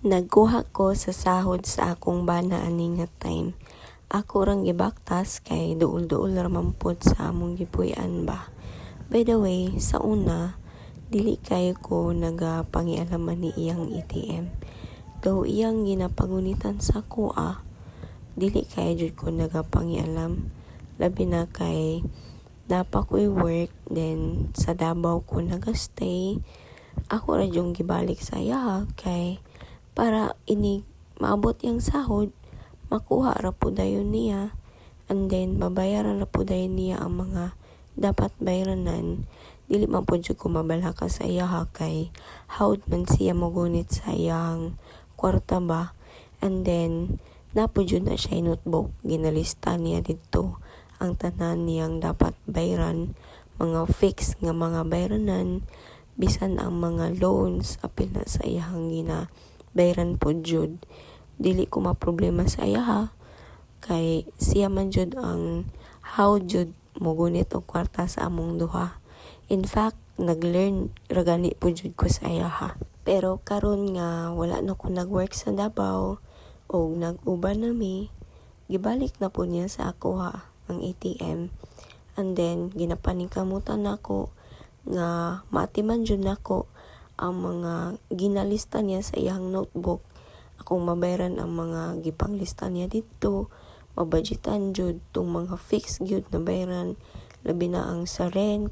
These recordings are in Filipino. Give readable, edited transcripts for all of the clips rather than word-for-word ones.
Nagkuha ko sa sahod sa akong bana ani nga time. Ako rang gibaktas kay duol-duol raman pod sa among gipuy-an ba. By the way, sa una, dili kayo ko nagapangialaman ni iyang ATM. Though iyang ginapangunitan sa kuha, dili kayo jud ko nagapangialam. Labi na kay napa ko'y work, then sa Davao ko nagastay. Ako ra yung gibalik sa iya kay para ini maabot yang sahod, makuha ra po dayon niya, and then babayaran ra po dayon niya ang mga dapat bayranan. Dili man po jud ko mabalaka sa iya kay hawd man siya mogunit sa iyang kwarta ba, and then napo jud na siya notebook, ginalista niya dito ang tanan niyang dapat bayran, mga fix nga mga bayranan, bisan ang mga loans apil na sa iyang bayran po jud. Dili ko maproblema sa iya kay siya man jud ang how jud mogunit og kwarta sa among duha. In fact, nag-learn ragani po jud ko sa iya Pero karon nga wala na ko nag-work sa Davao og nag-uban nami, gibalik na po niya sa ako ang ATM. And then ginapaningkamutan nako nga maatiman jud nako ang mga ginalista niya sa iyang notebook. Akong mabayaran ang mga gipanglista niya dito, mabudgetan jud tong mga fixed gyud na bayaran, labi na ang sa rent,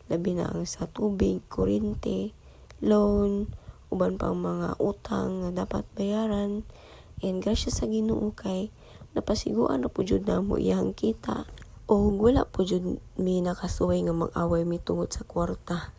labi na ang sa tubig, kuryente, loan, uban pang mga utang nga dapat bayaran. And grasya sa Ginoo kay napasiguan na po jud na mo iyang kita. O wala po jud mi nakasuway nga mag-away mi tungod sa kwarta.